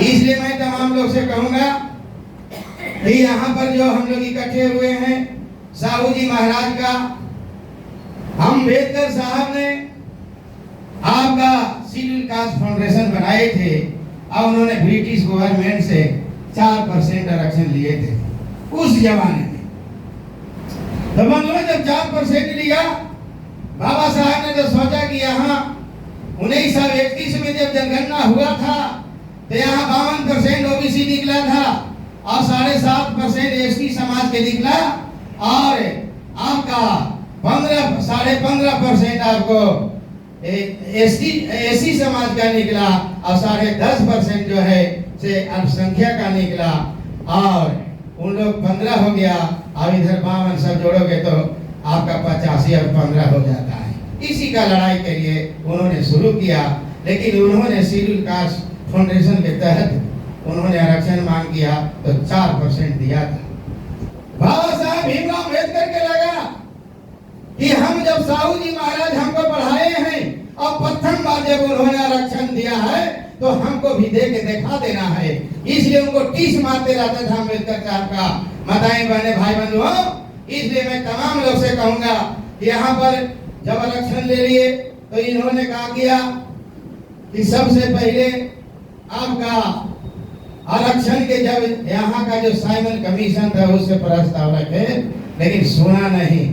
इसलिए मैं तमाम लोग से कहूंगा कि यहाँ पर जो हम लोग इकट्ठे हुए हैं, साहू जी महाराज का, अम्बेडकर साहब ने आपका शेड्यूल कास्ट फाउंडेशन बनाए थे और उन्होंने ब्रिटिश गवर्नमेंट से 4% आरक्षण लिए थे उस जमाने में। तो उन्होंने जब 4% लिया, बाबा साहब ने जो सोचा कि यहाँ 1931 में जब जनगणना हुआ था तो यहाँ 52% ओबीसी निकला था और 7.5% एसटी समाज के निकला और आपका 15.5% आपको एससी समाज का निकला और 10.5% जो है से अल्पसंख्यक का निकला और उन लोग 15 हो गया और इधर 52 सब जोड़ोगे तो आपका 85 और 15 हो जाता है। इसी का लड़ाई के लिए उन्होंने शुरू किया, लेकिन उन्होंने शेड्यूल कास्ट फाउंडेशन के तहत उन्होंने आरक्षण मांग किया तो 4% दिया था। बाबा साहब भीमराव अम्बेडकर के लगा कि हम जब साहू जी महाराज हमको पढ़ाए हैं और प्रथम बार जब उन्होंने आरक्षण दिया है तो हमको भी दे के दिखा देना है। इसलिए उनको टीस मारते रहता था अम्बेडकर साहब का। माताएं बहने भाई बंधुओं, इसलिए मैं तमाम लोग से कहूंगा कि यहाँ पर जब आरक्षण ले लिए तो इन्होंने कहा किया कि सबसे पहले आपका आरक्षण के जब यहाँ का जो साइमन कमीशन था उससे प्रस्ताव रखे, लेकिन सुना नहीं।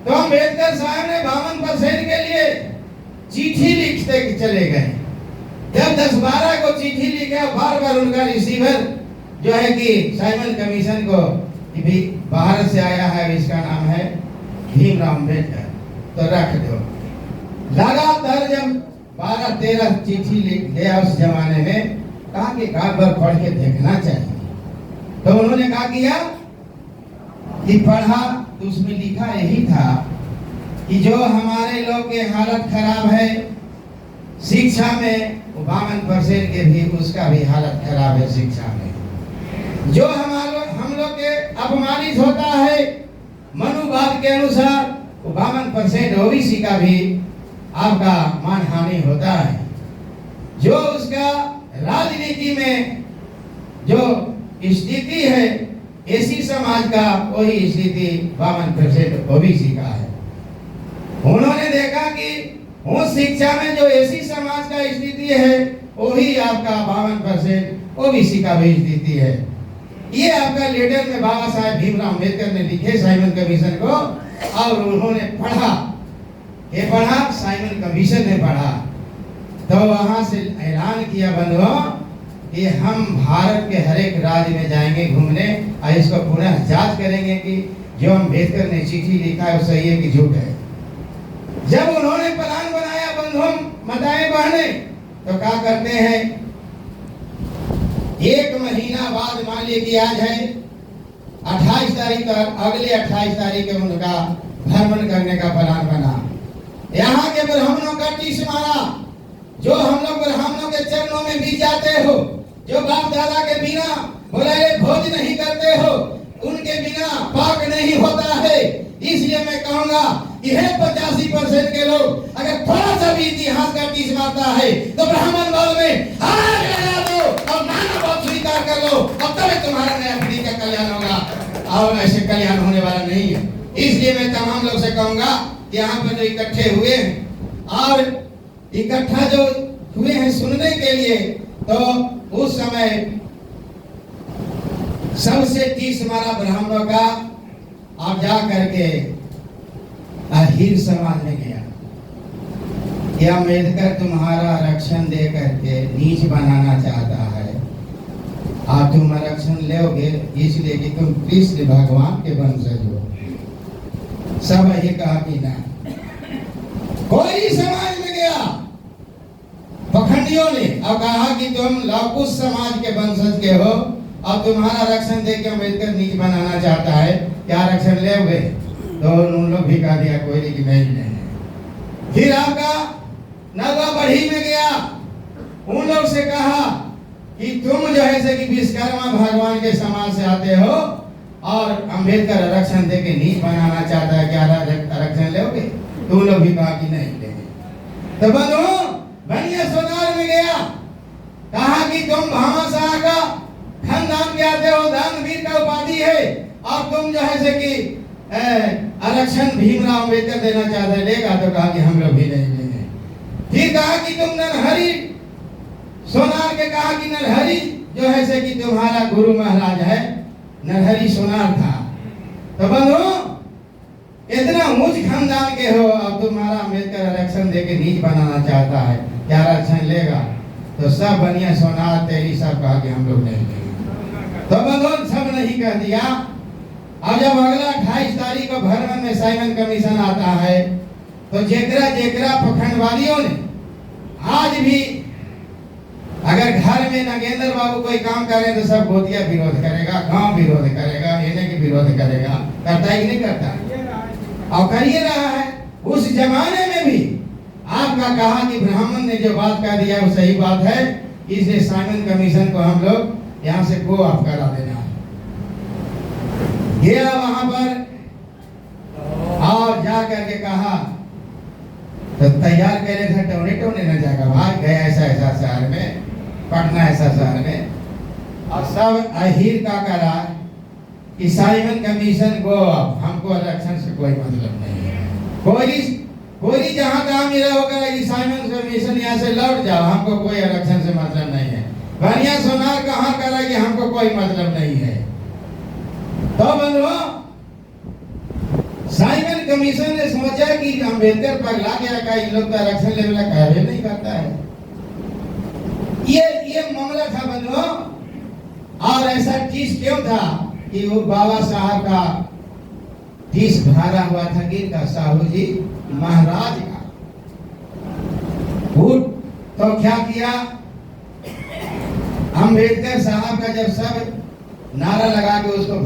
तो अम्बेडकर साहब ने 52% के लिए चिट्ठी लिखते चले गए। जब 10-12 को चिट्ठी लिखा, बार बार उनका रिसीवर जो है कि साइमन कमीशन को कि भी बाहर से आया है, इसका नाम है भीमराव अम्बेडकर, तो रख दो। लगातार जब 12-13 चिट्ठी लिख गया उस जमाने में, कहा कि एक बार पढ़ के देखना चाहिए। तो उन्होंने कहा किया कि पढ़ा तो उसमें लिखा यही था कि जो हमारे लोग के हालत खराब है शिक्षा में, 52% के भी उसका भी हालत खराब है शिक्षा में। जो हम लोग के अपमानित होता है मनुवाद के अनुसार, 52% ओबीसी का भी आपका मानहानि होता है। जो उसका राजनीति में जो स्थिति है एसी समाज का, वही स्थिति 52% ओबीसी का है। उन्होंने देखा कि उस शिक्षा में जो एसी समाज का स्थिति है वही आपका 52% ओबीसी का भी स्थिति है। ये आपका लेटर में बाबा साहेब भीमराव अम्बेडकर ने लिखे साइमन कमीशन को, और उन्होंने पढ़ा। ये पढ़ा, साइमन कमीशन ने पढ़ा तो वहां से ऐलान किया बंधुओं कि हम भारत के हर एक राज्य में जाएंगे घूमने और इसको पुनः जांच करेंगे कि जो अम्बेडकर ने चिट्ठी लिखा है वो सही है कि झूठ है। जब उन्होंने प्लान बनाया बंधुओं माताएं बहने, तो क्या करते हैं, 1 महीना बाद मान लीजिए कि आज है 28 तारीख का, अगले 28 तारीख को उनका भ्रमण करने का प्लान बना। यहाँ के ब्राह्मणों का टीस मारा, जो हम लोग ब्राह्मणों के चरणों में भी जाते हो, जो बाप दादा के बिना बुलाए भोज नहीं करते हो, उनके बिना पाक नहीं होता है। इसलिए मैं कहूंगा कि 85% के लोग अगर थोड़ा सा भी इतिहास का टीस मारता है तो ब्राह्मण बल में आग लगा दो और मानव स्वीकार कर लो, और तब तुम्हारा नया पीढ़ी का कल्याण होगा। और ऐसे कल्याण होने वाला नहीं है। इसलिए मैं तमाम लोग से कहूंगा कि यहाँ पर जो इकट्ठे हुए हैं और इकट्ठा जो हुए हैं सुनने के लिए, तो उस समय सबसे टीस मारा ब्राह्मणों का, आप जा करके अहीर समाज में गया कि अम्बेडकर तुम्हारा आरक्षण दे करके नीच बनाना चाहता है, आप तुम आरक्षण लोगे इसलिए कि तुम कृष्ण भगवान के वंशज हो। सब ये कहा कि ना। कोई समाज में गया पखंडियों ने और कहा कि तुम लवकुश समाज के वंशज के हो और तुम्हारा आरक्षण दे के अम्बेडकर नीच बनाना चाहता है, क्या आरक्षण ले हुए? तो उन लोग भी कहा दिया कोई नहीं। फिर आपका नवा बढ़ी में गया, उन लोग से कहा कि तुम जो है से कि विश्वकर्मा भगवान के समाज से आते हो और अम्बेडकर आरक्षण दे के नीच बनाना चाहता है, क्या आरक्षण लोगे? तो उन लोग भी कहा कि नहीं लेंगे। तो बनिया सोनार में गया, कहा कि तुम भामाशाह अब तुम जो है से कि आरक्षण भीमराव अम्बेडकर देना चाहते लेगा, तो कहा कि हम लोग भी नहीं लेंगे। फिर कहा कि तुम नरहरि सोनार के कहा कि नरहरि जो है से कि तुम्हारा गुरु महाराज है, नरहरि सोनार था। तो बंधु इतना ऊंच खानदान के हो, अब तुम्हारा अम्बेडकर आरक्षण देके नीच बनाना चाहता है, क्या आरक्षण लेगा? तो सब बनिया सोनार तेरी सब कहा कि हम लोग नहीं लेंगे। तो बंधु सब नहीं कह दिया। अब जब अगला 28 तारीख को भरवन में साइमन कमीशन आता है, तो जेकरा जेकरा पखंडवादियों ने आज भी अगर घर में नागेंद्र बाबू कोई काम करे तो सब गोतिया विरोध करेगा, गांव विरोध करेगा, इन्हें की विरोध करेगा। करता है कि नहीं करता? और करिए रहा है। उस जमाने में भी आपका कहा कि ब्राह्मण ने जो बात कह दिया वो सही बात है, इसलिए साइमन कमीशन को हम लोग यहाँ से गो ऑफ करा देना है। गया वहां पर और जा करके कहा, तो तैयार करे थे टोने टोने न जाएगा, भाग गया ऐसा ऐसा शहर में, पटना ऐसा शहर में, और सब अहीर का करा कि साइमन कमीशन को हमको इलेक्शन से कोई मतलब नहीं है। कोई जहां काम मेरा होगा कि साइमन कमीशन यहाँ से लौट जाओ, हमको कोई इलेक्शन से मतलब नहीं है। बनिया सोनार कहाँ करा कि हमको कोई मतलब नहीं है। तो बंधुओं साइमन कमीशन ने सोचा कि अम्बेडकर पगला गया का, इन लोग तो इलेक्शन लेवल का कार्य नहीं करता है। ये मामला था बंधुओं। और ऐसा चीज क्यों था कि वो बाबा साहब का 30 भरा हुआ था गिरका साहू जी महाराज का। तो क्या किया, अम्बेडकर साहब का जब सब नारा लगा के उसको